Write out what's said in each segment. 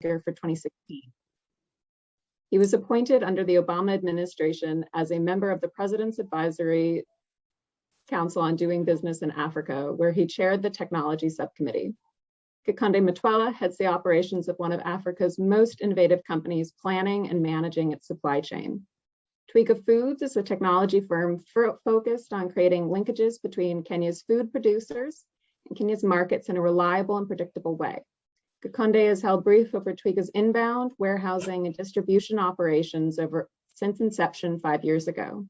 Speaker for 2016. He was appointed under the Obama administration as a member of the President's Advisory Council on Doing Business in Africa, where he chaired the Technology Subcommittee. Kikonde Mutwela heads the operations of one of Africa's most innovative companies, planning and managing its supply chain. Twiga Foods is a technology firm focused on creating linkages between Kenya's food producers and Kenya's markets in a reliable and predictable way. Kikonde has held brief over Twiga's inbound, warehousing, and distribution operations since inception 5 years ago.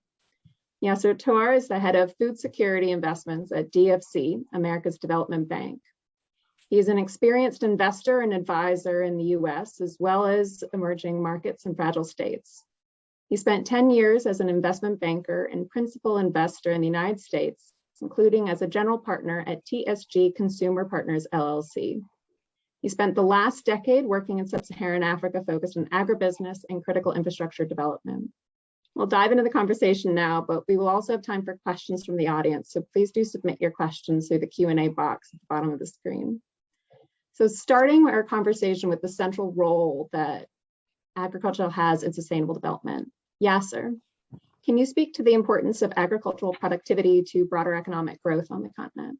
Yasser Toar is the head of food security investments at DFC, America's Development Bank. He is an experienced investor and advisor in the US, as well as emerging markets and fragile states. He spent 10 years as an investment banker and principal investor in the United States, including as a general partner at TSG Consumer Partners, LLC. He spent the last decade working in sub-Saharan Africa focused on agribusiness and critical infrastructure development. We'll dive into the conversation now, but we will also have time for questions from the audience. So please do submit your questions through the Q&A box at the bottom of the screen. So starting our conversation with the central role that agriculture has in sustainable development. Yasser, can you speak to the importance of agricultural productivity to broader economic growth on the continent?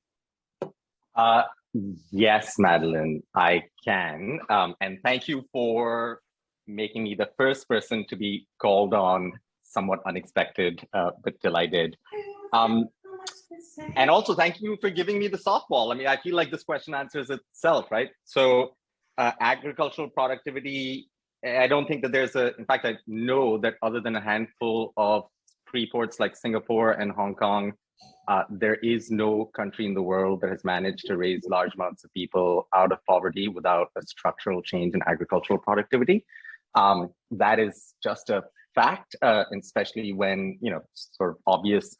Yes, Madeline, I can. And thank you for making me the first person to be called on, somewhat unexpected, but delighted. And also thank you for giving me the softball. I mean, I feel like this question answers itself, right? So agricultural productivity, I don't think that there's in fact, I know that other than a handful of free ports like Singapore and Hong Kong, there is no country in the world that has managed to raise large amounts of people out of poverty without a structural change in agricultural productivity. That is just a fact, especially when, sort of obvious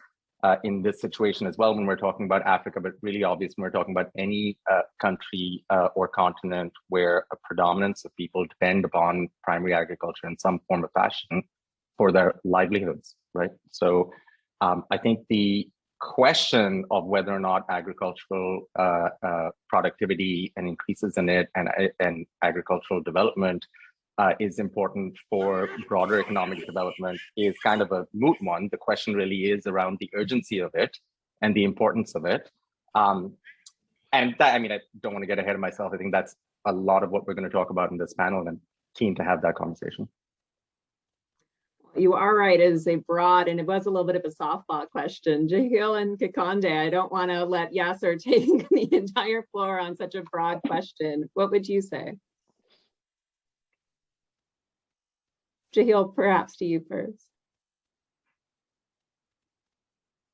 in this situation as well, when we're talking about Africa, but really obvious when we're talking about any country or continent where a predominance of people depend upon primary agriculture in some form or fashion for their livelihoods, right? So I think the question of whether or not agricultural productivity and increases in it and agricultural development is important for broader economic development is kind of a moot one. The question really is around the urgency of it and the importance of it. And that, I mean, I don't want to get ahead of myself. I think that's a lot of what we're going to talk about in this panel, and I'm keen to have that conversation. You are right, it is a broad, and it was a little bit of a softball question. Jahil and Kikonde, I don't want to let Yasser take the entire floor on such a broad question. What would you say? Jahil, perhaps to you first.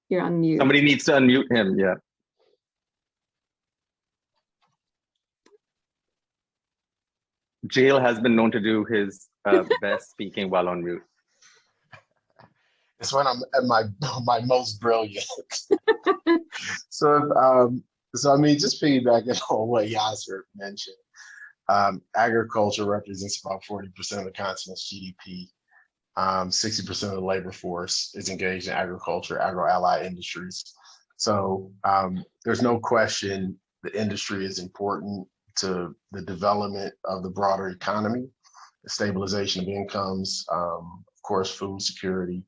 You're on mute. Somebody needs to unmute him, yeah. Jahil has been known to do his best speaking while on mute. It's when I'm at my most brilliant. So I mean, just piggybacking on what Yasser mentioned, agriculture represents about 40% of the continent's GDP. 60% of the labor force is engaged in agriculture, agro-allied industries. So there's no question the industry is important to the development of the broader economy, the stabilization of incomes, of course, food security.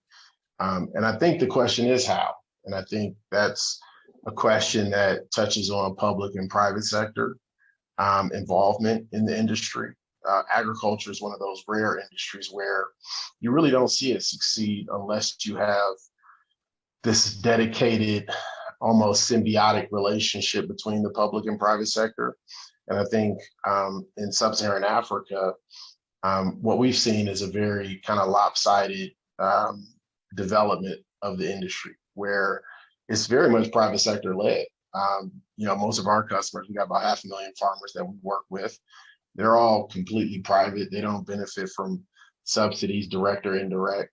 And I think the question is how. And I think that's a question that touches on public and private sector involvement in the industry. Agriculture is one of those rare industries where you really don't see it succeed unless you have this dedicated, almost symbiotic relationship between the public and private sector. And I think in sub-Saharan Africa, what we've seen is a very kind of lopsided development of the industry, where it's very much private sector led. Most of our customers, we got about 500,000 farmers that we work with. They're all completely private. They don't benefit from subsidies, direct or indirect.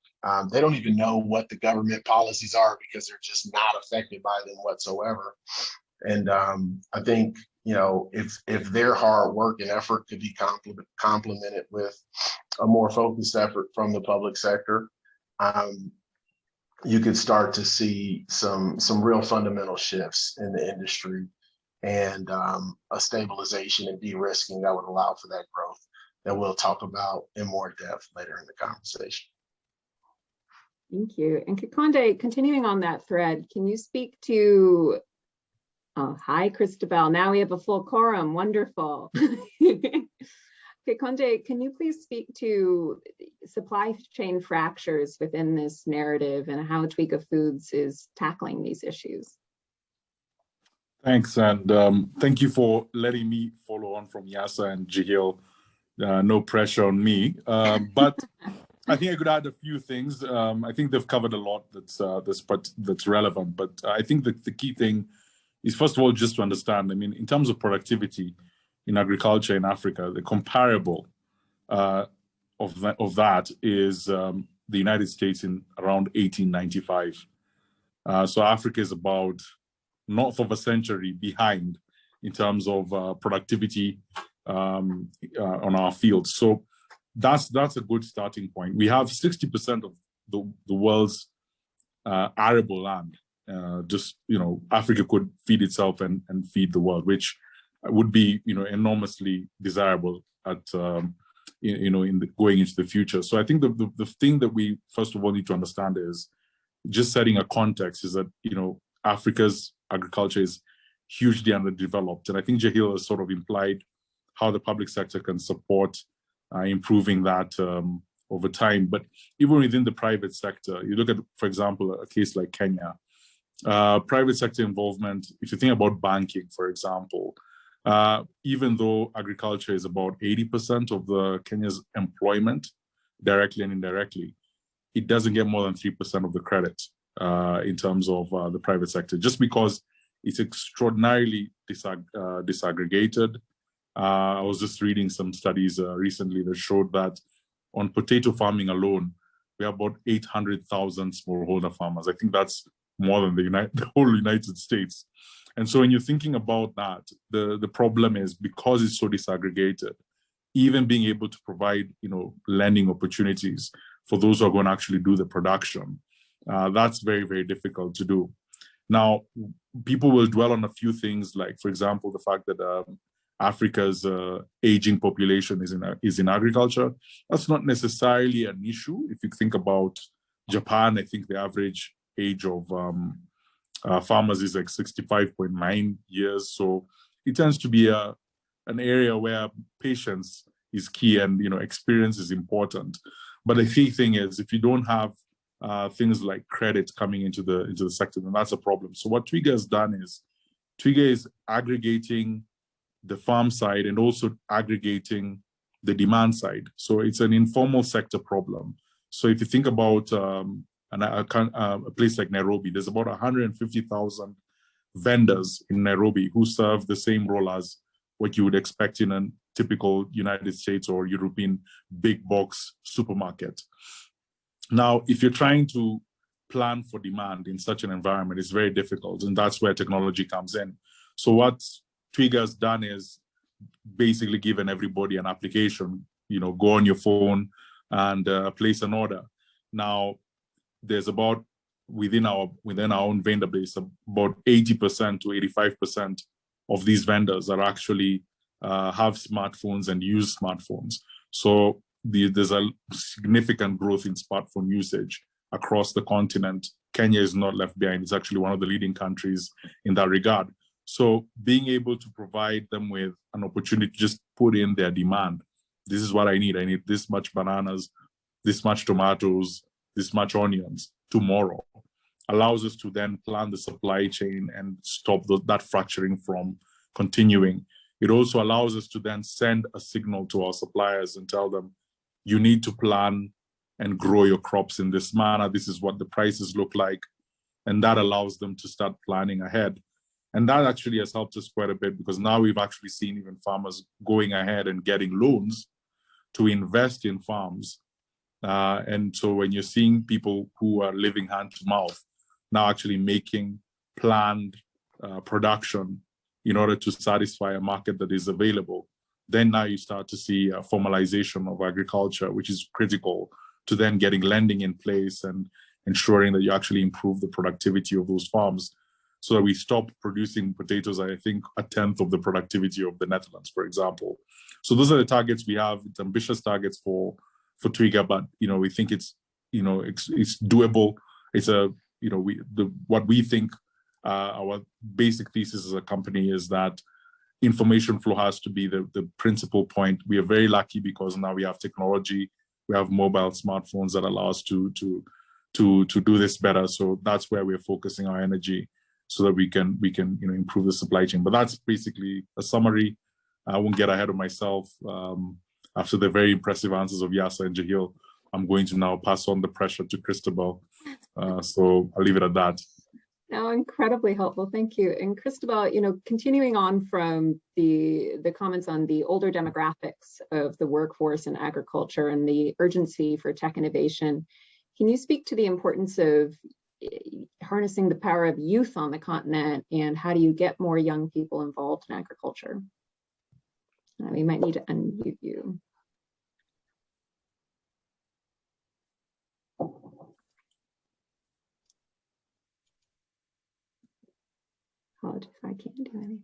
They don't even know what the government policies are because they're just not affected by them whatsoever. And I think, if their hard work and effort could be complemented with a more focused effort from the public sector, you could start to see some real fundamental shifts in the industry and a stabilization and de-risking that would allow for that growth. that we'll talk about in more depth later in the conversation. Thank you. And Kikonde, continuing on that thread, can you speak to, oh, hi, Christabel. Now we have a full quorum. Wonderful. Kikonde, can you please speak to supply chain fractures within this narrative and how Twiga Foods is tackling these issues? Thanks, and thank you for letting me follow on from Yasa and Jahil. No pressure on me, but I think I could add a few things. I think they've covered a lot that's relevant, but I think that the key thing is, first of all, just to understand, I mean, in terms of productivity in agriculture in Africa, the comparable of that is the United States in around 1895. So Africa is about north of a century behind in terms of productivity on our fields. So that's a good starting point. We have 60% of the world's arable land. Africa could feed itself and feed the world, which would be enormously desirable at going into the future. So I think the thing that we first of all need to understand is, just setting a context, is that Africa's agriculture is hugely underdeveloped, and I think Jahil has sort of implied how the public sector can support improving that over time. But even within the private sector, you look at, for example, a case like Kenya, private sector involvement. If you think about banking, for example, even though agriculture is about 80% of the Kenya's employment, directly and indirectly, it doesn't get more than 3% of the credit in terms of the private sector, just because it's extraordinarily disaggregated. I was just reading some studies recently that showed that on potato farming alone, we have about 800,000 smallholder farmers. I think that's more than the whole United States. And so when you're thinking about that, the problem is, because it's so disaggregated, even being able to provide lending opportunities for those who are going to actually do the production, that's very, very difficult to do. Now, people will dwell on a few things, like, for example, the fact that Africa's aging population is in agriculture. That's not necessarily an issue. If you think about Japan, I think the average age of farmers is like 65.9 years. So it tends to be an area where patience is key, and experience is important. But the key thing is, if you don't have things like credit coming into the sector, then that's a problem. So what Twiga has done is, Twiga is aggregating the farm side and also aggregating the demand side. So it's an informal sector problem. So if you think about a place like Nairobi, there's about 150,000 vendors in Nairobi who serve the same role as what you would expect in a typical United States or European big box supermarket. Now, if you're trying to plan for demand in such an environment, it's very difficult, and that's where technology comes in. So what Twiga has done is basically given everybody an application, go on your phone and place an order. Now, there's about, within our own vendor base, about 80% to 85% of these vendors are actually have smartphones and use smartphones. So there's a significant growth in smartphone usage across the continent. Kenya is not left behind. It's actually one of the leading countries in that regard. So being able to provide them with an opportunity to just put in their demand. This is what I need. I need this much bananas, this much tomatoes, this much onions tomorrow, allows us to then plan the supply chain and stop that fracturing from continuing. It also allows us to then send a signal to our suppliers and tell them, you need to plan and grow your crops in this manner. This is what the prices look like. And that allows them to start planning ahead. And that actually has helped us quite a bit, because now we've actually seen even farmers going ahead and getting loans to invest in farms. And so when you're seeing people who are living hand to mouth now actually making planned production in order to satisfy a market that is available, then now you start to see a formalization of agriculture, which is critical to then getting lending in place and ensuring that you actually improve the productivity of those farms. so that we stop producing potatoes at, I think, 1/10 of the productivity of the Netherlands, for example. So those are the targets we have. It's ambitious targets for Twiga, but we think it's it's doable. It's what we think our basic thesis as a company is that information flow has to be the principal point. We are very lucky because now we have technology, we have mobile smartphones that allow us to do this better. So that's where we're focusing our energy, so that we can improve the supply chain. But that's basically a summary. I won't get ahead of myself. After the very impressive answers of Yasa and Jahil, I'm going to now pass on the pressure to Cristobal. So I'll leave it at that. No, incredibly helpful. Thank you. And Cristobal, continuing on from the comments on the older demographics of the workforce in agriculture and the urgency for tech innovation, can you speak to the importance of harnessing the power of youth on the continent, and how do you get more young people involved in agriculture? We might need to unmute you. Apologies, I can't do anything.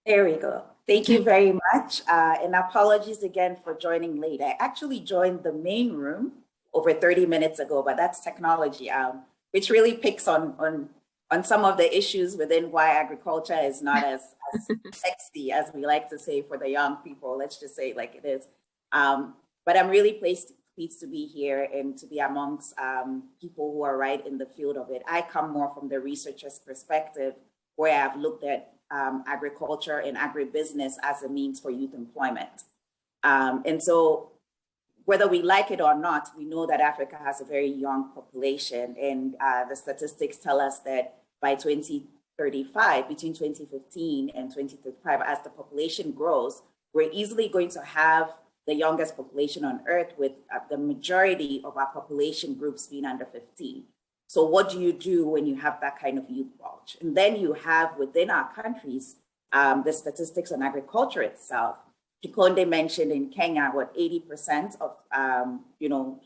There we go. Thank you very much. And apologies again for joining late. I actually joined the main room over 30 minutes ago, but that's technology, which really picks on some of the issues within why agriculture is not as sexy as we like to say for the young people. Let's just say it like it is. But I'm really pleased to be here and to be amongst people who are right in the field of it. I come more from the researcher's perspective, where I've looked at agriculture and agribusiness as a means for youth employment. And so whether we like it or not, we know that Africa has a very young population, and the statistics tell us that by 2035, between 2015 and 2035, as the population grows, we're easily going to have the youngest population on earth, with the majority of our population groups being under 15. So what do you do when you have that kind of youth bulge? And then you have within our countries, the statistics on agriculture itself. Chikonde mentioned in Kenya, what 80% of,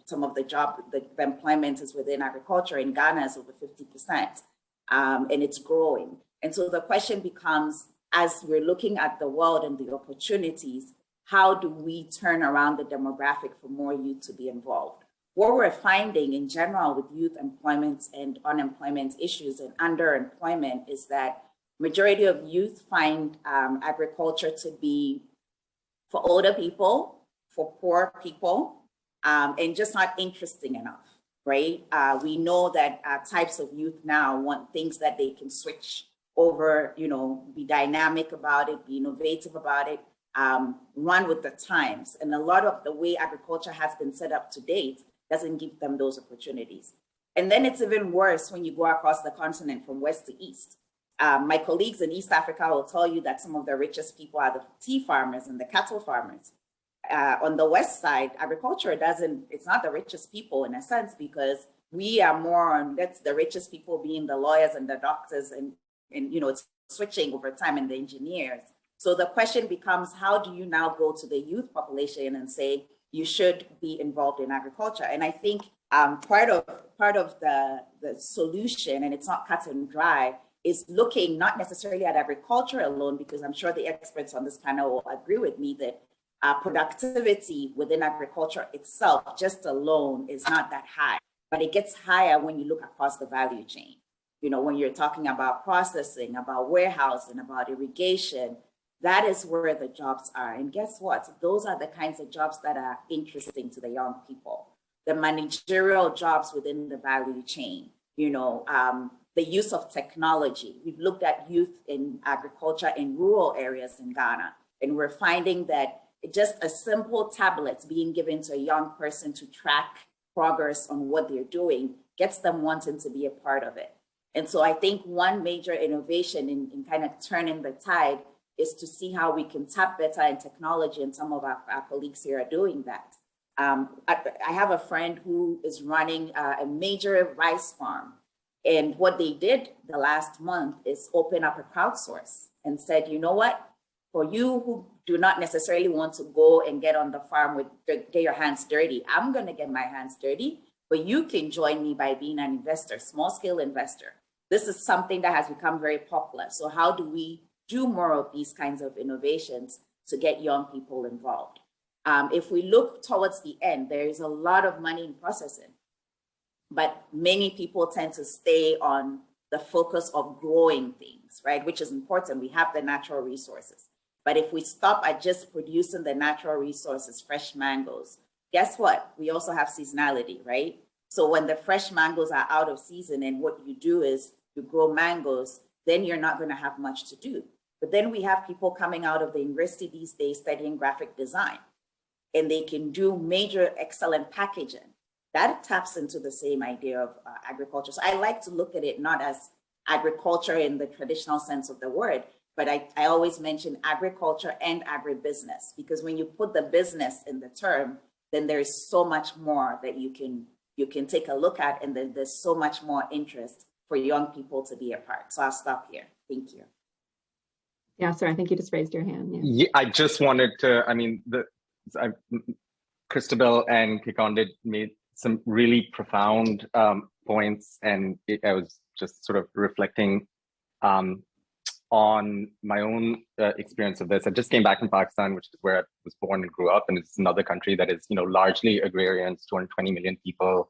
some of the employment is within agriculture. In Ghana, is over 50%, and it's growing. And so the question becomes, as we're looking at the world and the opportunities, how do we turn around the demographic for more youth to be involved? What we're finding in general with youth employment and unemployment issues and underemployment is that majority of youth find agriculture to be for older people, for poor people, and just not interesting enough, right? We know that types of youth now want things that they can switch over, be dynamic about it, be innovative about it, run with the times. And a lot of the way agriculture has been set up to date doesn't give them those opportunities. And then it's even worse when you go across the continent from west to east. My colleagues in East Africa will tell you that some of the richest people are the tea farmers and the cattle farmers. On the west side, agriculture it's not the richest people in a sense, because we are more on, that's the richest people being the lawyers and the doctors, and it's switching over time, and the engineers. So the question becomes, how do you now go to the youth population and say you should be involved in agriculture? And I think part of the solution, and it's not cut and dry, is looking not necessarily at agriculture alone, because I'm sure the experts on this panel will agree with me that productivity within agriculture itself just alone is not that high, but it gets higher when you look across the value chain. When you're talking about processing, about warehousing, about irrigation, that is where the jobs are. And guess what? Those are the kinds of jobs that are interesting to the young people. The managerial jobs within the value chain, the use of technology. We've looked at youth in agriculture in rural areas in Ghana, and we're finding that just a simple tablet being given to a young person to track progress on what they're doing gets them wanting to be a part of it. And so I think one major innovation in kind of turning the tide is to see how we can tap better in technology, and some of our colleagues here are doing that. I have a friend who is running a major rice farm, and what they did the last month is open up a crowdsource and said, you know what, for you who do not necessarily want to go and get on the farm get your hands dirty, I'm going to get my hands dirty, but you can join me by being an investor, small scale investor. This is something that has become very popular. So how do we do more of these kinds of innovations to get young people involved? If we look towards the end, there is a lot of money in processing, but many people tend to stay on the focus of growing things, right? Which is important. We have the natural resources. But if we stop at just producing the natural resources, fresh mangoes, guess what? We also have seasonality, right? So when the fresh mangoes are out of season and what you do is you grow mangoes, then you're not going to have much to do. But then we have people coming out of the university these days studying graphic design, and they can do major excellent packaging. That taps into the same idea of agriculture. So I like to look at it not as agriculture in the traditional sense of the word, but I always mention agriculture and agribusiness, because when you put the business in the term, then there's so much more that you can take a look at, and then there's so much more interest for young people to be a part. So I'll stop here. Thank you. Yeah, sir, I think you just raised your hand. Yeah, Yeah, I just wanted to, I mean, Christabel and Kikonde made some really profound points, and I was just sort of reflecting on my own experience of this. I just came back from Pakistan, which is where I was born and grew up, and it's another country that is, largely agrarian. It's 220 million people.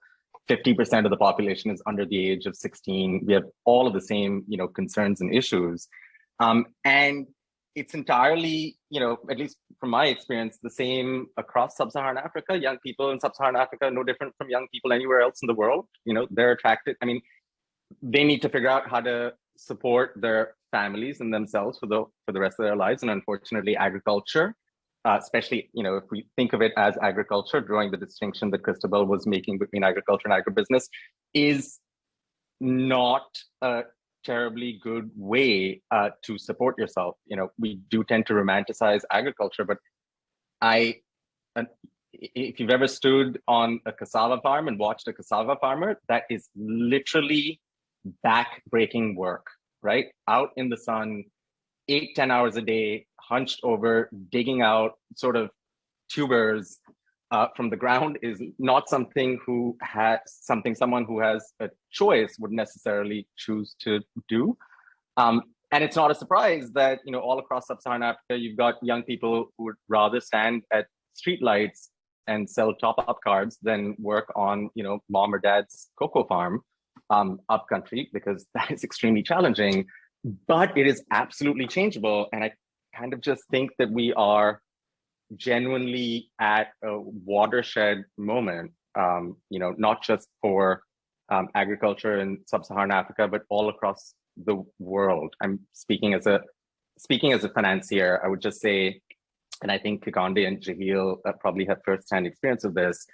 50% of the population is under the age of 16. We have all of the same, concerns and issues. And it's entirely, at least from my experience, the same across sub-Saharan Africa. Young people in sub-Saharan Africa are no different from young people anywhere else in the world. They're attracted. I mean, they need to figure out how to support their families and themselves for the rest of their lives. And unfortunately, agriculture, especially, if we think of it as agriculture, drawing the distinction that Christabel was making between agriculture and agribusiness, is not a terribly good way to support yourself. We do tend to romanticize agriculture, but if you've ever stood on a cassava farm and watched a cassava farmer, that is literally back-breaking work, right? Out in the sun, 8-10 hours a day, hunched over, digging out sort of tubers from the ground is not something someone who has a choice would necessarily choose to do. And it's not a surprise that, all across sub-Saharan Africa, you've got young people who would rather stand at streetlights and sell top-up cards than work on, mom or dad's cocoa farm up country, because that is extremely challenging. But it is absolutely changeable. And I kind of just think that we are genuinely at a watershed moment, not just for agriculture in sub-Saharan Africa, but all across the world. I'm speaking as a financier. I would just say, and I think Kikonde and Jahil probably have firsthand experience of this.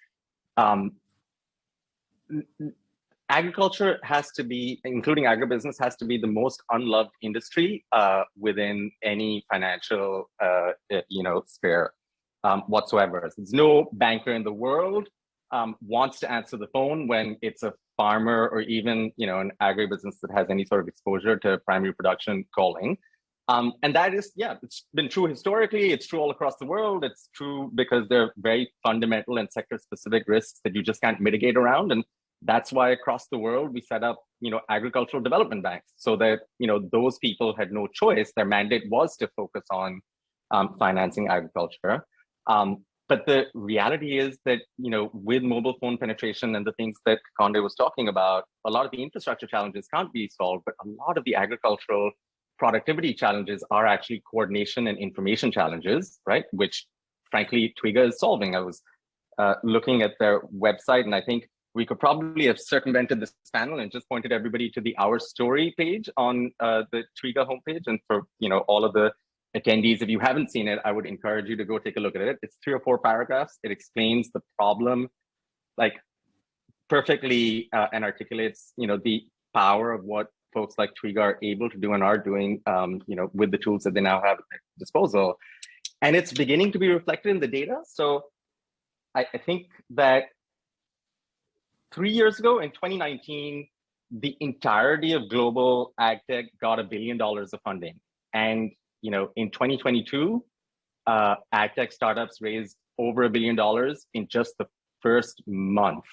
Agriculture has to be, including agribusiness, has to be the most unloved industry within any financial, sphere whatsoever. There's no banker in the world wants to answer the phone when it's a farmer or even, an agribusiness that has any sort of exposure to primary production calling. And that is, it's been true historically. It's true all across the world. It's true because there are very fundamental and sector-specific risks that you just can't mitigate around. And that's why across the world, we set up, agricultural development banks so that, those people had no choice. Their mandate was to focus on financing agriculture. But the reality is that, with mobile phone penetration and the things that Kikonde was talking about, a lot of the infrastructure challenges can't be solved, but a lot of the agricultural productivity challenges are actually coordination and information challenges, right? Which frankly, Twiga is solving. I was looking at their website, and I think we could probably have circumvented this panel and just pointed everybody to the Our Story page on the Twiga homepage. And for all of the attendees, if you haven't seen it, I would encourage you to go take a look at it. It's 3 or 4 paragraphs. It explains the problem like perfectly and articulates the power of what folks like Twiga are able to do and are doing with the tools that they now have at their disposal. And it's beginning to be reflected in the data. So I think that 3 years ago, in 2019, the entirety of global ag tech got $1 billion of funding. And in 2022, ag tech startups raised over $1 billion in just the first month.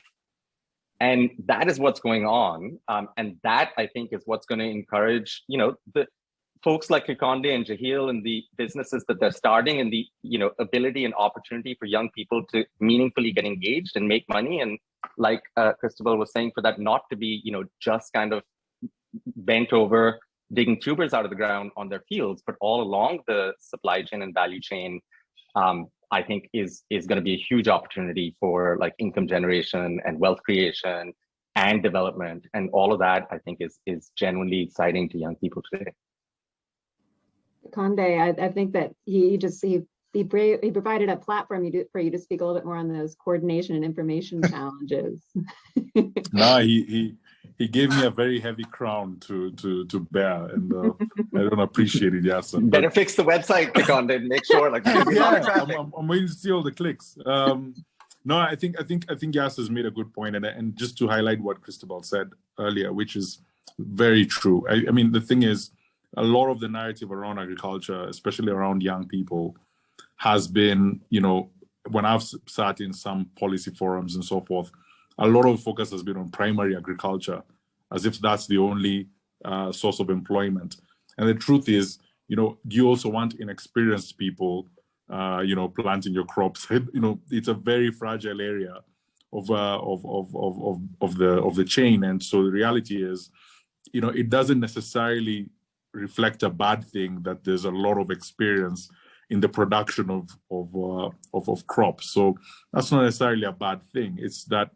And that is what's going on. And that, I think, is what's going to encourage, the folks like Kikonde and Jahil and the businesses that they're starting, and the, ability and opportunity for young people to meaningfully get engaged and make money. And like Cristobal was saying, for that not to be, just kind of bent over digging tubers out of the ground on their fields, but all along the supply chain and value chain, I think is going to be a huge opportunity for like income generation and wealth creation and development. And all of that, I think, is genuinely exciting to young people today. Conde, I think that he provided a platform for you to speak a little bit more on those coordination and information challenges. No, he gave me a very heavy crown to bear, and I don't appreciate it, Yasser. Better fix the website, Conde, and make sure like I'm waiting to see all the clicks. No, I think Yasser's made a good point, and just to highlight what Cristobal said earlier, which is very true. I mean, the thing is, a lot of the narrative around agriculture, especially around young people, has been, when I've sat in some policy forums and so forth, a lot of focus has been on primary agriculture, as if that's the only source of employment. And the truth is, you also want inexperienced people, planting your crops. It's a very fragile area of the chain. And so the reality is, it doesn't necessarily reflect a bad thing that there's a lot of experience in the production of crops. So that's not necessarily a bad thing. It's that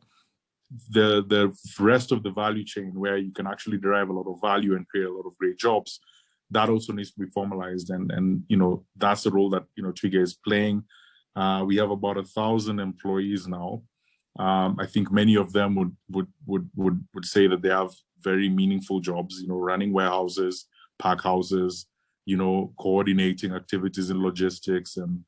the rest of the value chain, where you can actually derive a lot of value and create a lot of great jobs, that also needs to be formalized. And that's the role that Twiga is playing. We have about 1,000 employees now. I think many of them would say that they have very meaningful jobs, running warehouses, pack houses, coordinating activities in logistics, and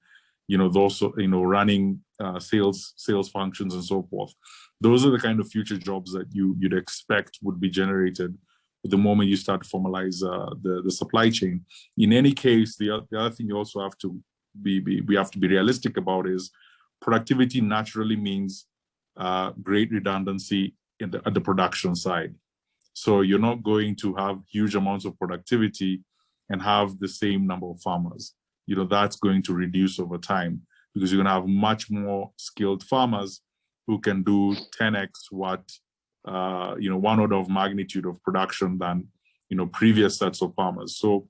those running sales functions and so forth. Those are the kind of future jobs that you'd expect would be generated the moment you start to formalize the supply chain. In any case, the other thing you also have to we have to be realistic about is productivity naturally means great redundancy at the production side. So you're not going to have huge amounts of productivity and have the same number of farmers. That's going to reduce over time, because you're going to have much more skilled farmers who can do 10x what, one order of magnitude of production than, previous sets of farmers. So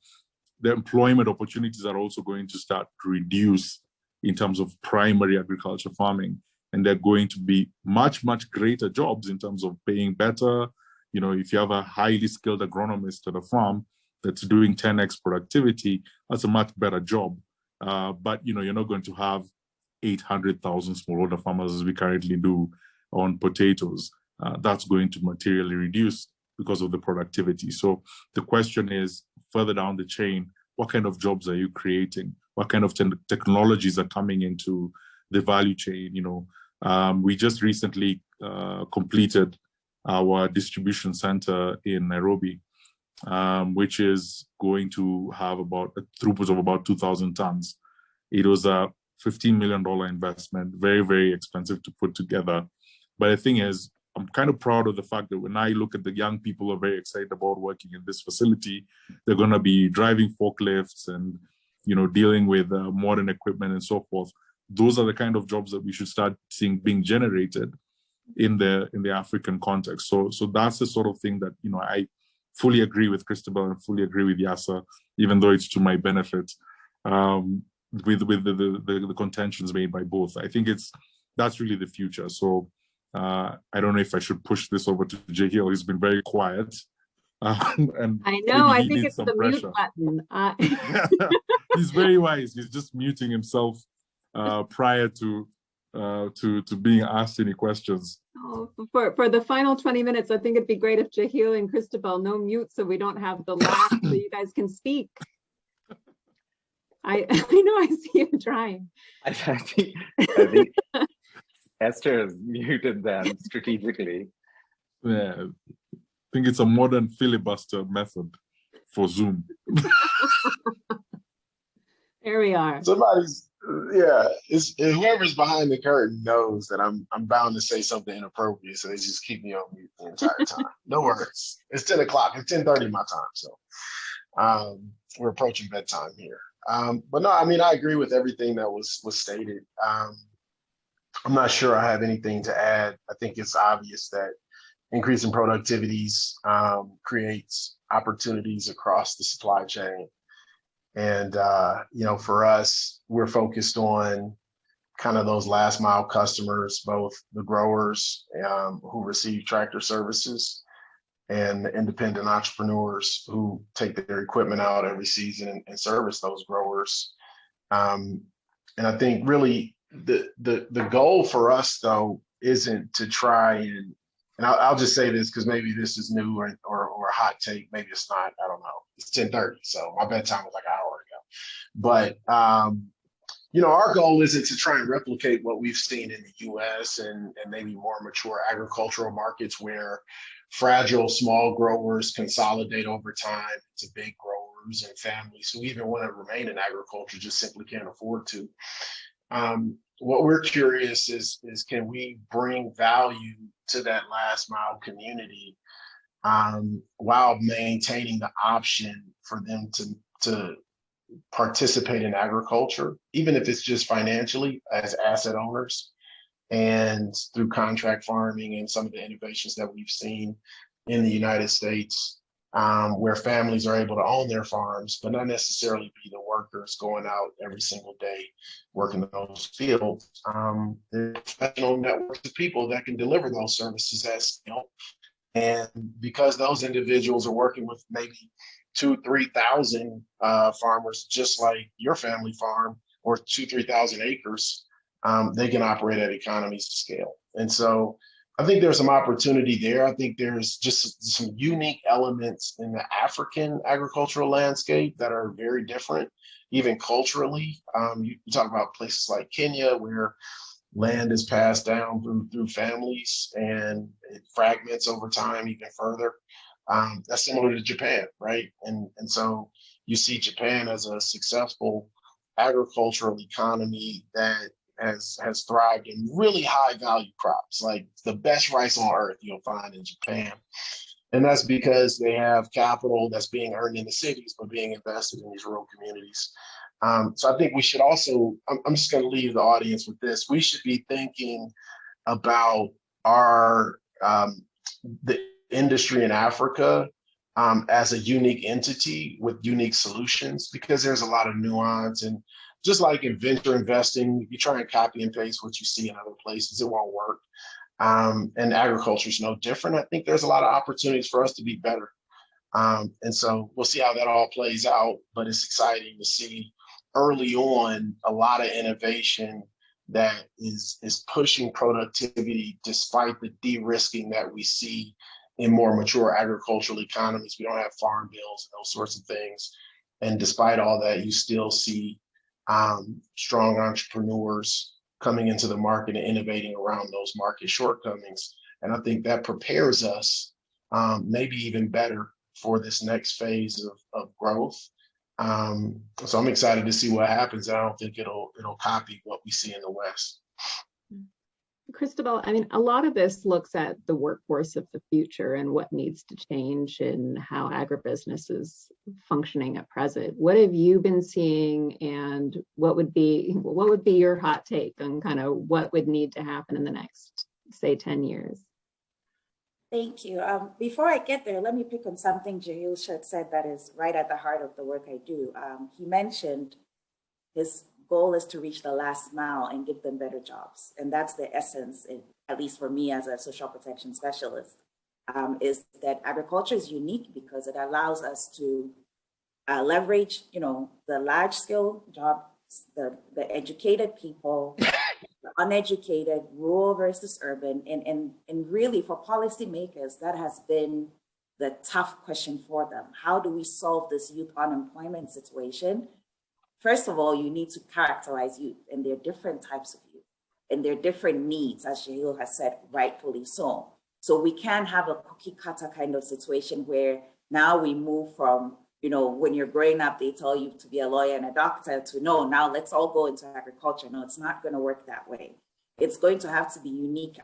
the employment opportunities are also going to start to reduce in terms of primary agriculture farming. And they're going to be much, much greater jobs in terms of paying better. If you have a highly skilled agronomist at a farm that's doing 10x productivity, that's a much better job. But you're not going to have 800,000 smallholder farmers as we currently do on potatoes. That's going to materially reduce because of the productivity. So the question is, further down the chain, what kind of jobs are you creating? What kind of technologies are coming into the value chain? We just recently completed our distribution center in Nairobi, which is going to have about a throughput of about 2,000 tons. It was a $15 million investment, very, very expensive to put together. But the thing is, I'm kind of proud of the fact that when I look at the young people who are very excited about working in this facility, they're going to be driving forklifts and, dealing with modern equipment and so forth. Those are the kind of jobs that we should start seeing being generated in the African context. So that's the sort of thing that, I fully agree with Cristobal and fully agree with Yasser, even though it's to my benefit, with the contentions made by both. I think that's really the future. So I don't know if I should push this over to Jahil. He's been very quiet. And I know, I think it's the mute button. He's very wise. He's just muting himself prior to being asked any questions. Oh, for the final 20 minutes, I think it'd be great if Jahil and Cristobal no mute, so we don't have the laugh, so you guys can speak. I know I see you trying. I think Esther has muted them strategically. Yeah, I think it's a modern filibuster method for Zoom. There we are. Somebody's Yeah, whoever's behind the curtain knows that I'm bound to say something inappropriate, so they just keep me on mute the entire time. No worries. It's 10 o'clock. It's 10:30 my time, so we're approaching bedtime here. But no, I mean, I agree with everything that was stated. I'm not sure I have anything to add. I think it's obvious that increasing productivities creates opportunities across the supply chain. And, for us, we're focused on kind of those last mile customers, both the growers who receive tractor services and the independent entrepreneurs who take their equipment out every season and service those growers. And I think really the goal for us, though, isn't to try and I'll just say this because maybe this is new or a hot take. Maybe it's not. I don't know. It's 10:30, so my bedtime was like an hour ago. But our goal isn't to try and replicate what we've seen in the U.S. and maybe more mature agricultural markets where fragile small growers consolidate over time to big growers and families who even want to remain in agriculture just simply can't afford to. What we're curious is can we bring value to that last mile community while maintaining the option for them to participate in agriculture, even if it's just financially as asset owners and through contract farming and some of the innovations that we've seen in the United States, where families are able to own their farms, but not necessarily be the workers going out every single day working those fields. There are professional networks of people that can deliver those services at scale. And because those individuals are working with maybe 2,000-3,000 farmers, just like your family farm, or 2,000-3,000 acres, they can operate at economies of scale. And so I think there's some opportunity there. I think there's just some unique elements in the African agricultural landscape that are very different, even culturally. You talk about places like Kenya, where land is passed down through families and it fragments over time even further. That's similar to Japan, right? And so you see Japan as a successful agricultural economy that has thrived in really high value crops, like the best rice on earth you'll find in Japan. And that's because they have capital that's being earned in the cities, but being invested in these rural communities. So I think we should also, I'm just going to leave the audience with this. We should be thinking about the industry in Africa as a unique entity with unique solutions, because there's a lot of nuance. And just like in venture investing, if you try and copy and paste what you see in other places, it won't work. And agriculture is no different. I think there's a lot of opportunities for us to be better. And so we'll see how that all plays out, but it's exciting to see early on a lot of innovation that is pushing productivity despite the de-risking that we see in more mature agricultural economies. We don't have farm bills and those sorts of things. And despite all that, you still see strong entrepreneurs coming into the market and innovating around those market shortcomings. And I think that prepares us maybe even better for this next phase of growth. So I'm excited to see what happens. I don't think it'll copy what we see in the West. Cristobal, I mean, a lot of this looks at the workforce of the future and what needs to change and how agribusiness is functioning at present. What have you been seeing, and what would be your hot take on kind of what would need to happen in the next, say, 10 years? Thank you. Before I get there, let me pick on something Jahil said that is right at the heart of the work I do. He mentioned his goal is to reach the last mile and give them better jobs. And that's the essence, at least for me as a social protection specialist, is that agriculture is unique because it allows us to leverage, the large scale jobs, the educated people, the uneducated, rural versus urban. And really for policymakers, that has been the tough question for them. How do we solve this youth unemployment situation? First of all, you need to characterize youth, and there are different types of youth, and there are different needs, as Jahil has said, rightfully so. So we can't have a cookie cutter kind of situation where now we move from you know, when you're growing up, they tell you to be a lawyer and a doctor, to no, now let's all go into agriculture. No, it's not going to work that way. It's going to have to be unique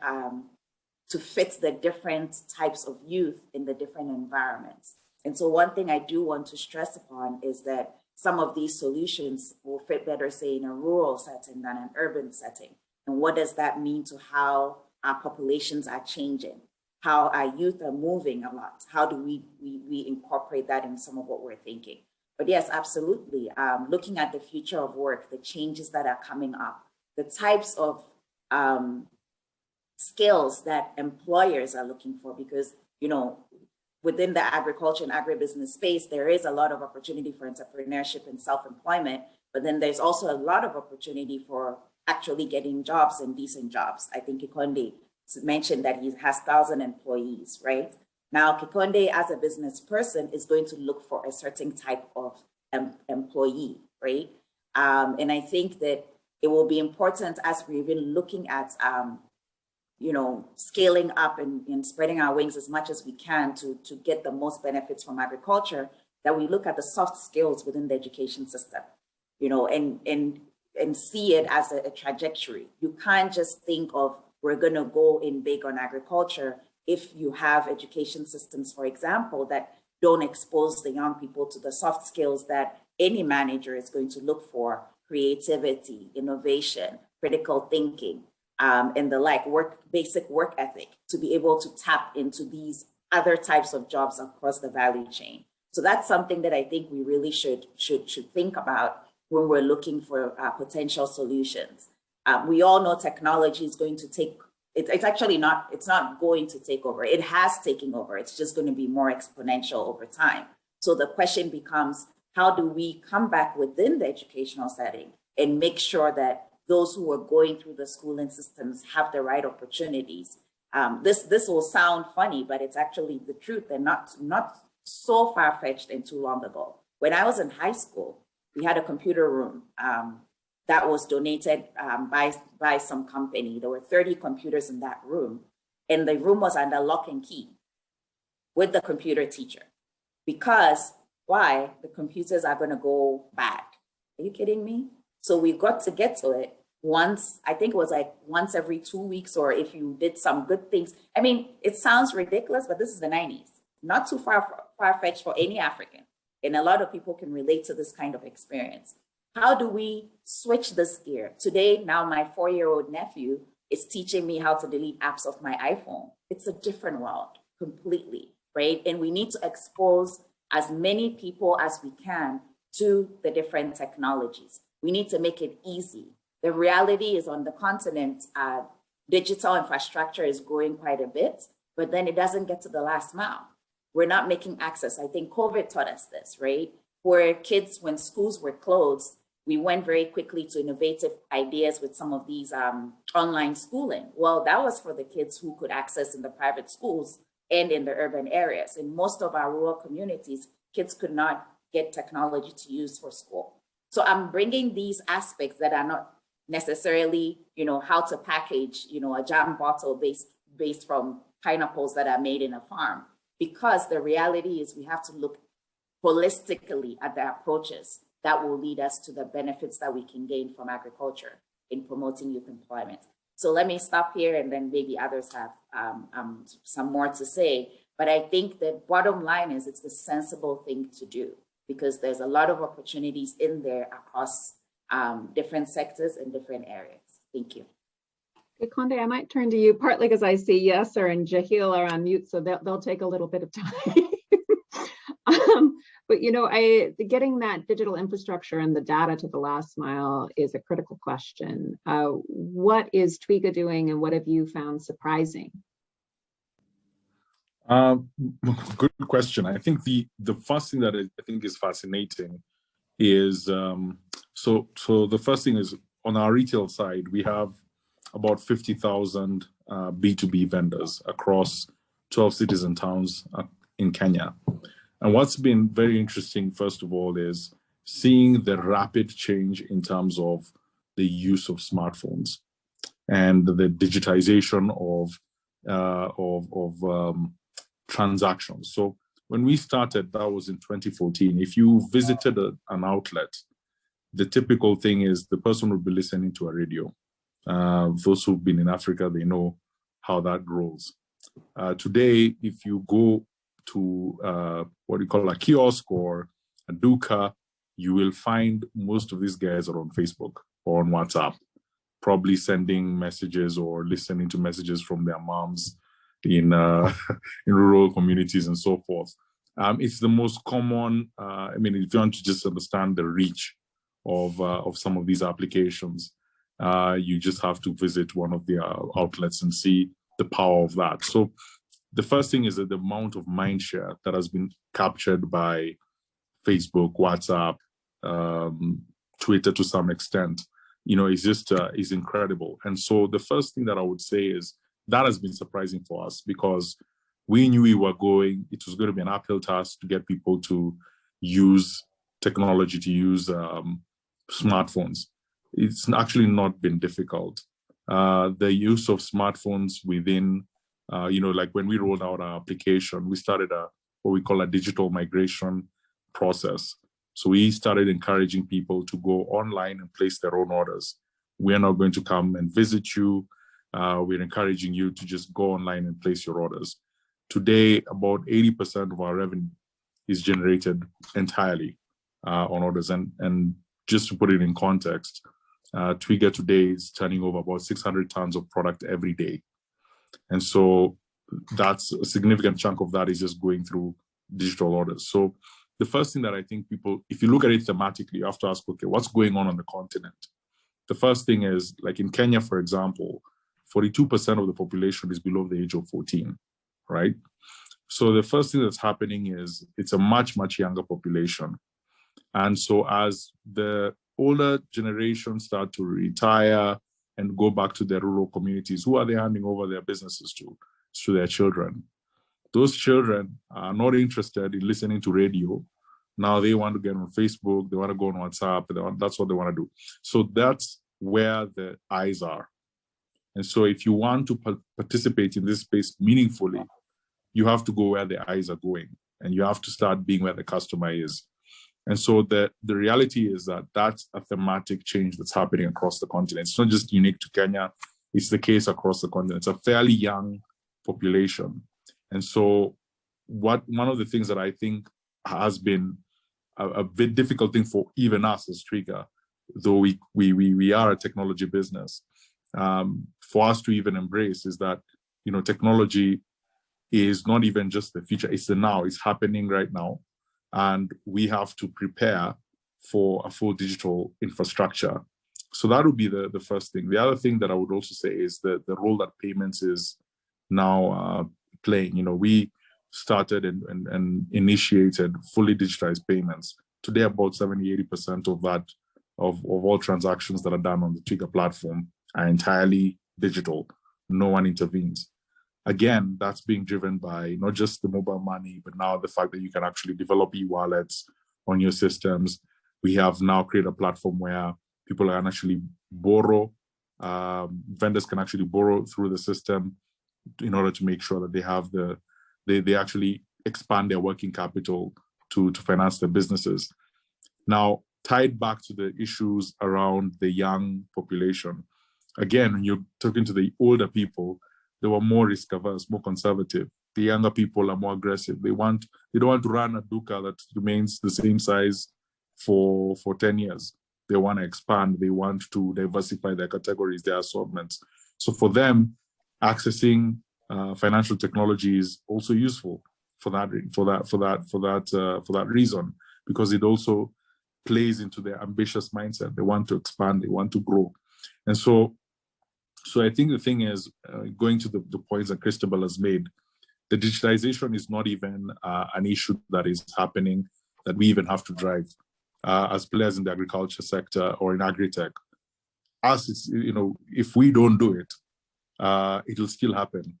to fit the different types of youth in the different environments. And so one thing I do want to stress upon is that some of these solutions will fit better, say, in a rural setting than an urban setting. And what does that mean to how our populations are changing, how our youth are moving a lot? How do we incorporate that in some of what we're thinking? But yes, absolutely. Looking at the future of work, the changes that are coming up, the types of skills that employers are looking for, because, you know, within the agriculture and agribusiness space, there is a lot of opportunity for entrepreneurship and self-employment, but then there's also a lot of opportunity for actually getting jobs and decent jobs. I think Kikonde mentioned that he has 1,000 employees, right? Now, Kikonde as a business person is going to look for a certain type of employee, right? And I think that it will be important as we're even looking at you know, scaling up and spreading our wings as much as we can to get the most benefits from agriculture, that we look at the soft skills within the education system, you know, and see it as a trajectory. You can't just think of, we're going to go in big on agriculture if you have education systems, for example, that don't expose the young people to the soft skills that any manager is going to look for: creativity, innovation, critical thinking, and the like, basic work ethic, to be able to tap into these other types of jobs across the value chain. So that's something that I think we really should think about when we're looking for potential solutions. We all know technology is going to take, it's actually not, it's not going to take over. It has taken over. It's just going to be more exponential over time. So the question becomes, how do we come back within the educational setting and make sure that those who are going through the schooling systems have the right opportunities? This will sound funny, but it's actually the truth, and not so far-fetched and too long ago. When I was in high school, we had a computer room that was donated by some company. There were 30 computers in that room, and the room was under lock and key with the computer teacher. Because why? The computers are going to go bad. Are you kidding me? So we got to get to it once, I think it was like once every 2 weeks, or if you did some good things. I mean, it sounds ridiculous, but this is the 90s. Not too far-fetched for any African. And a lot of people can relate to this kind of experience. How do we switch this gear? Today, now my 4-year-old nephew is teaching me how to delete apps off my iPhone. It's a different world completely, right? And we need to expose as many people as we can to the different technologies. We need to make it easy. The reality is, on the continent, digital infrastructure is growing quite a bit, but then it doesn't get to the last mile. We're not making access. I think COVID taught us this, right? Where kids, when schools were closed, we went very quickly to innovative ideas with some of these online schooling. Well, that was for the kids who could access in the private schools and in the urban areas. In most of our rural communities, kids could not get technology to use for school. So I'm bringing these aspects that are not necessarily, you know, how to package, you know, a jam bottle based from pineapples that are made in a farm, because the reality is we have to look holistically at the approaches that will lead us to the benefits that we can gain from agriculture in promoting youth employment. So let me stop here, and then maybe others have some more to say. But I think the bottom line is, it's the sensible thing to do, because there's a lot of opportunities in there across different sectors and different areas. Thank you. Okay, Konde, I might turn to you, partly because I see Yasser and Jahil are on mute, so they'll take a little bit of time. But you know, getting that digital infrastructure and the data to the last mile is a critical question. What is Twiga doing, and what have you found surprising? Good question. I think the first thing that I think is fascinating is so the first thing is, on our retail side, we have about 50,000 B2B vendors across 12 cities and towns in Kenya. And what's been very interesting, first of all, is seeing the rapid change in terms of the use of smartphones and the digitization of transactions. So when we started, that was in 2014. If you visited an outlet, the typical thing is the person will be listening to a radio. Those who've been in Africa, they know how that rolls. Today, if you go to what you call a kiosk or a duka, you will find most of these guys are on Facebook or on WhatsApp, probably sending messages or listening to messages from their moms in in rural communities and so forth. It's the most common. I mean, if you want to just understand the reach of some of these applications, you just have to visit one of the outlets and see the power of that. So the first thing is that the amount of mind share that has been captured by Facebook, WhatsApp, Twitter to some extent, is just is incredible. And so the first thing that I would say is that has been surprising for us, because we knew it was going to be an uphill task to get people to use technology, to use smartphones. It's actually not been difficult. The use of smartphones within, like when we rolled out our application, we started what we call a digital migration process. So we started encouraging people to go online and place their own orders. We are not going to come and visit you. We're encouraging you to just go online and place your orders. Today, about 80% of our revenue is generated entirely on orders. And just to put it in context, Twiga today is turning over about 600 tons of product every day. And so that's a significant chunk of that is just going through digital orders. So the first thing that I think people, if you look at it thematically, you have to ask, okay, what's going on the continent? The first thing is, like in Kenya, for example, 42% of the population is below the age of 14, right? So the first thing that's happening is it's a much, much younger population. And so as the older generations start to retire and go back to their rural communities, who are they handing over their businesses to? To their children. Those children are not interested in listening to radio. Now they want to get on Facebook, they want to go on WhatsApp, that's what they want to do. So that's where the eyes are. And so if you want to participate in this space meaningfully, you have to go where the eyes are going, and you have to start being where the customer is. And so the reality is that that's a thematic change that's happening across the continent. It's not just unique to Kenya, it's the case across the continent. It's a fairly young population. And so one of the things that I think has been a bit difficult thing for even us as Twiga, though we are a technology business, for us to even embrace is that, technology is not even just the future, it's the now, it's happening right now. And we have to prepare for a full digital infrastructure. So that would be the first thing. The other thing that I would also say is the role that payments is now playing. We started and initiated fully digitized payments. Today, about 70-80% of that, of all transactions that are done on the Twiga platform are entirely digital. No one intervenes. Again, that's being driven by not just the mobile money, but now the fact that you can actually develop e-wallets on your systems. We have now created a platform where people can actually borrow, vendors can actually borrow through the system in order to make sure that they have they actually expand their working capital to finance their businesses. Now, tied back to the issues around the young population, again, when you're talking to the older people, they were more risk averse, more conservative. The younger people are more aggressive. They don't want to run a duka that remains the same size for 10 years. They want to expand. They want to diversify their categories, their assortments. So for them, accessing financial technology is also useful for that reason, because it also plays into their ambitious mindset. They want to expand. They want to grow, and so I think the thing is, going to the points that Cristobal has made, the digitization is not even an issue that is happening that we even have to drive as players in the agriculture sector or in agri-tech. It's, if we don't do it, it'll still happen,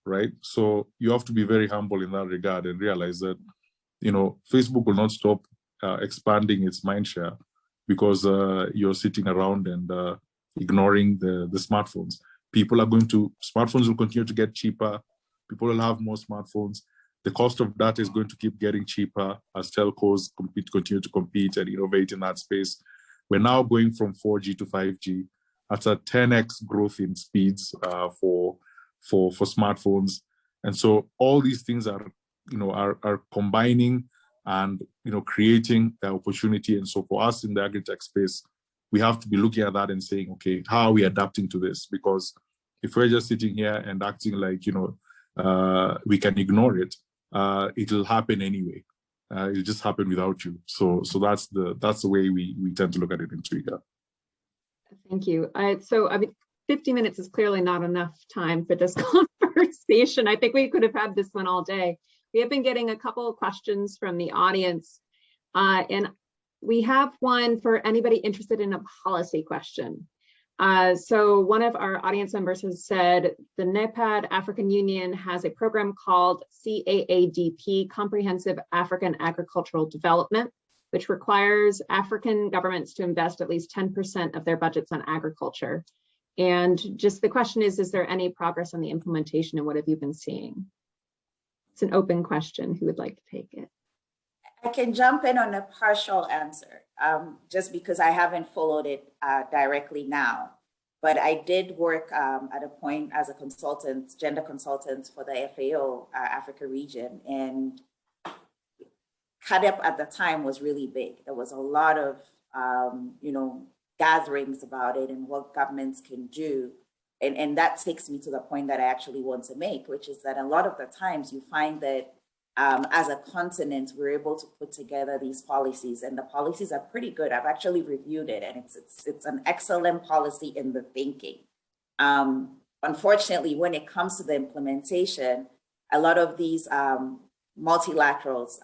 right? So you have to be very humble in that regard and realize that, Facebook will not stop expanding its mindshare because you're sitting around and ignoring the smartphones. Smartphones will continue to get cheaper. People will have more smartphones. The cost of that is going to keep getting cheaper as telcos continue to compete and innovate in that space. We're now going from 4G to 5G. That's a 10x growth in speeds for smartphones. And so all these things are combining and creating the opportunity. And so for us in the agri-tech space, we have to be looking at that and saying, okay, how are we adapting to this? Because if we're just sitting here and acting like we can ignore it, it'll happen anyway. It'll just happen without you. So that's the way we tend to look at it in Twiga. Thank you. So 50 minutes is clearly not enough time for this conversation. I think we could have had this one all day. We have been getting a couple of questions from the audience, and we have one for anybody interested in a policy question. So one of our audience members has said the NEPAD African Union has a program called CAADP, Comprehensive African Agricultural Development, which requires African governments to invest at least 10% of their budgets on agriculture. And just the question is there any progress on the implementation and what have you been seeing? It's an open question. Who would like to take it? I can jump in on a partial answer, just because I haven't followed it directly now. But I did work at a point as a consultant, gender consultant for the FAO Africa region. And CADEP at the time was really big. There was a lot of, gatherings about it and what governments can do. And that takes me to the point that I actually want to make, which is that a lot of the times you find that as a continent, we're able to put together these policies, and the policies are pretty good. I've actually reviewed it, and it's an excellent policy in the thinking. Unfortunately, when it comes to the implementation, a lot of these multilaterals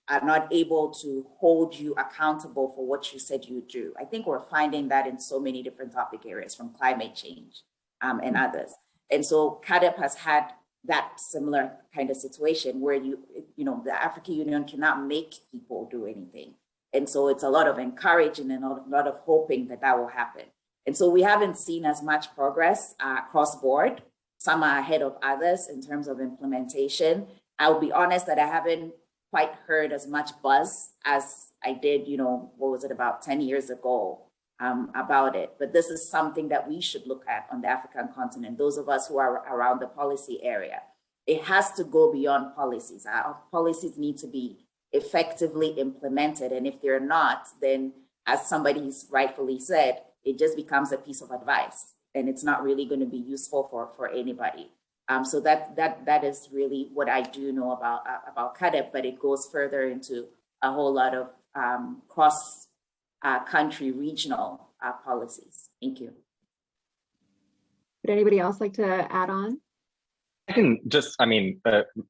are not able to hold you accountable for what you said you do. I think we're finding that in so many different topic areas, from climate change and others. And so CADEP has had that similar kind of situation where the African Union cannot make people do anything. And so it's a lot of encouraging and a lot of hoping that that will happen. And so we haven't seen as much progress across board. Some are ahead of others in terms of implementation. I'll be honest that I haven't quite heard as much buzz as I did, what was it, about 10 years ago about it. But this is something that we should look at on the African continent, those of us who are around the policy area. It has to go beyond policies. Our policies need to be effectively implemented. And if they're not, then as somebody's rightfully said, it just becomes a piece of advice and it's not really going to be useful for anybody. So that is really what I do know about CADEP, but it goes further into a whole lot of cross country regional policies. Thank you. Would anybody else like to add on? I can just,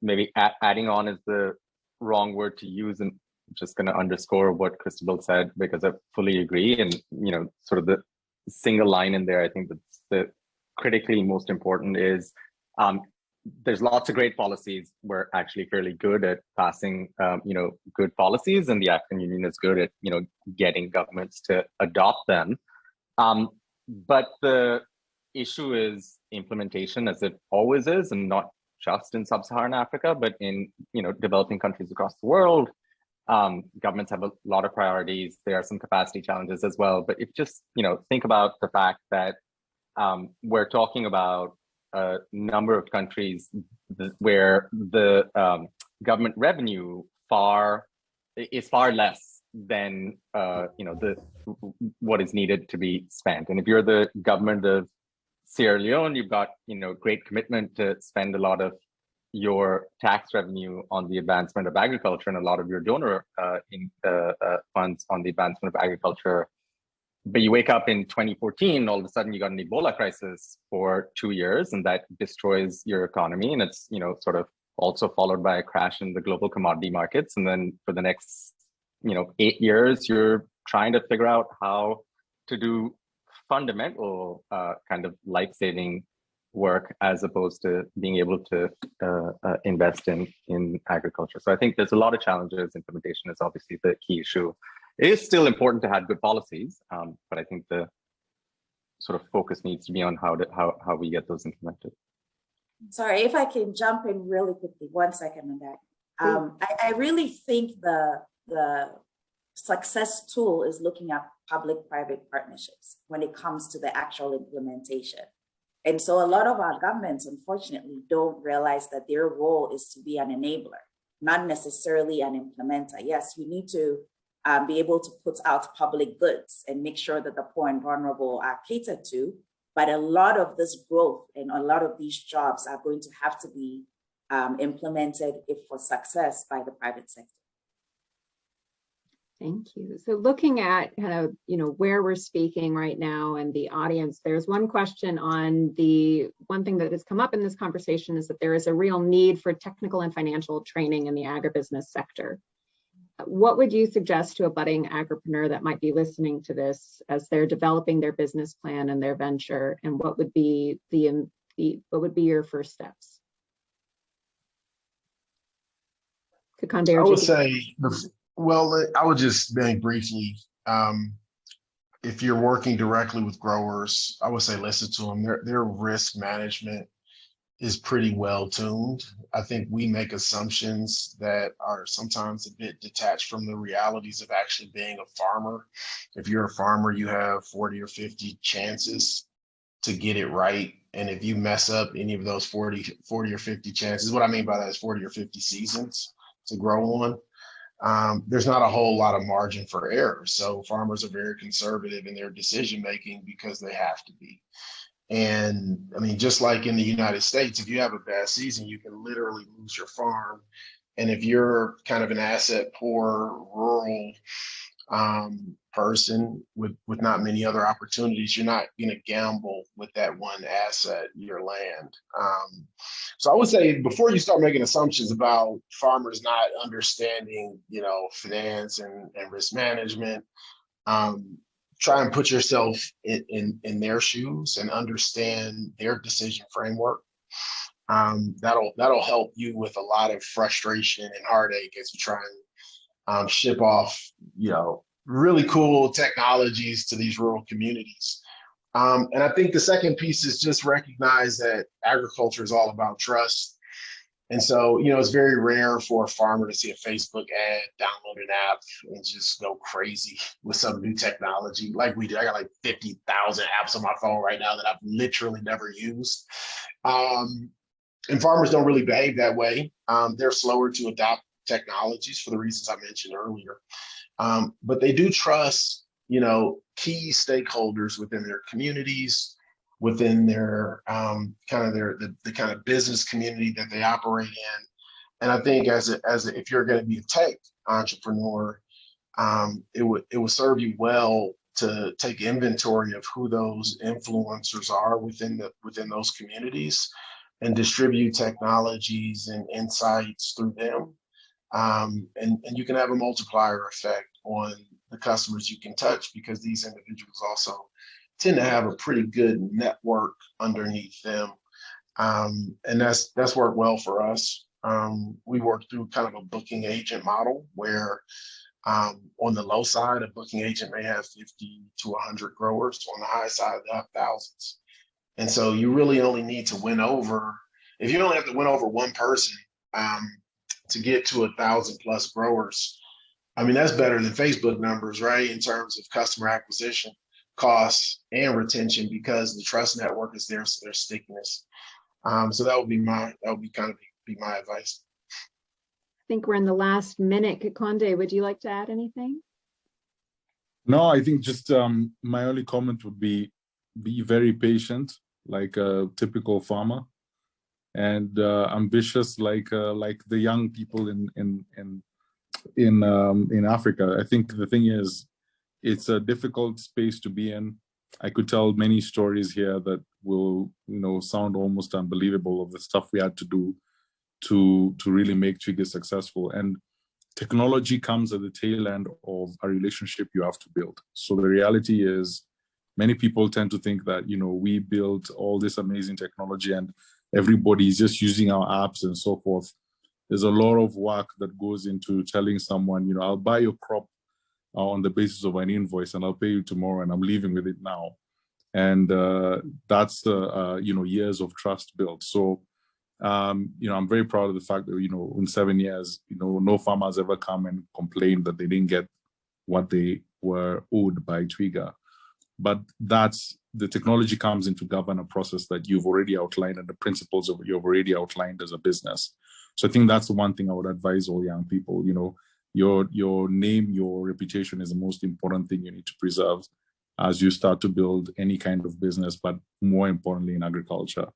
maybe adding on is the wrong word to use, and just going to underscore what Christabel said, because I fully agree. And, sort of the single line in there, I think that's the critically most important is, there's lots of great policies. We're actually fairly good at passing, good policies, and the African Union is good at, getting governments to adopt them. But the issue is implementation, as it always is, and not just in sub-Saharan Africa, but in, developing countries across the world. Governments have a lot of priorities. There are some capacity challenges as well. But if just, think about the fact that we're talking about a number of countries where the government revenue is far less than what is needed to be spent. And if you're the government of Sierra Leone, you've got great commitment to spend a lot of your tax revenue on the advancement of agriculture and a lot of your donor funds on the advancement of agriculture. But you wake up in 2014, all of a sudden you got an Ebola crisis for 2 years, and that destroys your economy. And it's, sort of also followed by a crash in the global commodity markets. And then for the next, 8 years, you're trying to figure out how to do fundamental kind of life-saving work as opposed to being able to invest in agriculture. So I think there's a lot of challenges. Implementation is obviously the key issue. It is still important to have good policies, but I think the sort of focus needs to be on how we get those implemented. Sorry, if I can jump in really quickly, 1 second on that. I really think the success tool is looking at public-private partnerships when it comes to the actual implementation. And so a lot of our governments, unfortunately, don't realize that their role is to be an enabler, not necessarily an implementer. Yes, you need to be able to put out public goods and make sure that the poor and vulnerable are catered to. But a lot of this growth and a lot of these jobs are going to have to be implemented if for success by the private sector. Thank you. So looking at kind of, where we're speaking right now and the audience, there's one question on the one thing that has come up in this conversation is that there is a real need for technical and financial training in the agribusiness sector. What would you suggest to a budding agripreneur that might be listening to this as they're developing their business plan and their venture? And what would be your first steps? I would say, I would just very briefly, if you're working directly with growers, I would say listen to them. Their risk management is pretty well tuned. I think we make assumptions that are sometimes a bit detached from the realities of actually being a farmer. If you're a farmer, you have 40 or 50 chances to get it right. And if you mess up any of those 40 or 50 chances, what I mean by that is 40 or 50 seasons to grow on. There's not a whole lot of margin for error. So farmers are very conservative in their decision making because they have to be. And I mean, just like in the United States, if you have a bad season, you can literally lose your farm. And if you're kind of an asset poor rural person with not many other opportunities, you're not going to gamble with that one asset, your land. So I would say before you start making assumptions about farmers not understanding, finance and risk management, try and put yourself in their shoes and understand their decision framework. That'll help you with a lot of frustration and heartache as you try and ship off, really cool technologies to these rural communities. And I think the second piece is just recognize that agriculture is all about trust. And so, it's very rare for a farmer to see a Facebook ad, download an app, and just go crazy with some new technology like we do. I got like 50,000 apps on my phone right now that I've literally never used. And farmers don't really behave that way. They're slower to adopt technologies for the reasons I mentioned earlier. But they do trust, key stakeholders within their communities, within their the kind of business community that they operate in. And I think if you're going to be a tech entrepreneur, it would serve you well to take inventory of who those influencers are within those communities and distribute technologies and insights through them. And you can have a multiplier effect on the customers you can touch because these individuals also tend to have a pretty good network underneath them. And that's worked well for us. We work through kind of a booking agent model where on the low side, a booking agent may have 50 to 100 growers. On the high side, they have thousands. And so you really only need to win over, if you only have to win over one person to get to 1,000 plus growers, I mean, that's better than Facebook numbers, right? In terms of customer acquisition costs and retention, because the trust network is there, so there's stickiness. So that would be my advice. I think we're in the last minute. Konde, would you like to add anything? No, I think just my only comment would be very patient, like a typical farmer, and ambitious, like the young people in Africa. I think the thing is, it's a difficult space to be in. I could tell many stories here that will, sound almost unbelievable of the stuff we had to do to really make Twiggy successful. And technology comes at the tail end of a relationship you have to build. So the reality is, many people tend to think that, we built all this amazing technology and everybody is just using our apps and so forth. There's a lot of work that goes into telling someone, I'll buy your crop on the basis of an invoice and I'll pay you tomorrow and I'm leaving with it now. And that's, years of trust built. So I'm very proud of the fact that, in 7 years, no farmer has ever come and complained that they didn't get what they were owed by Twiga. But the technology comes in to govern a process that you've already outlined and the principles of you've already outlined as a business. So I think that's the one thing I would advise all young people. Your name, your reputation is the most important thing you need to preserve as you start to build any kind of business, but more importantly in agriculture.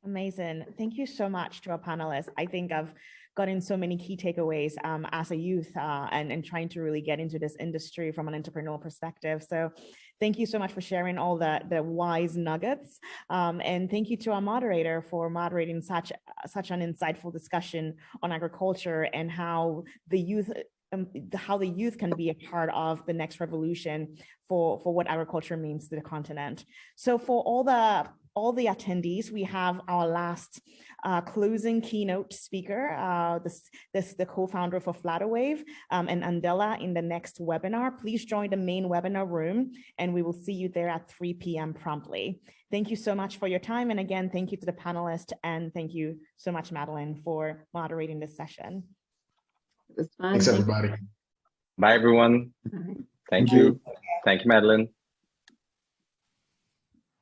Amazing. Thank you so much to our panelists. I think I've gotten so many key takeaways as a youth and trying to really get into this industry from an entrepreneurial perspective. So thank you so much for sharing all the wise nuggets. And thank you to our moderator for moderating such an insightful discussion on agriculture and how the youth can be a part of the next revolution for what agriculture means to the continent. So for all the attendees, we have our last closing keynote speaker, the co-founder for Flutterwave and Andela in the next webinar. Please join the main webinar room and we will see you there at 3 p.m. promptly. Thank you so much for your time. And again, thank you to the panelists and thank you so much, Madeline, for moderating this session. It was fun. Thanks, everybody. Bye, everyone. All right. Thank you. Thank you, Madeline.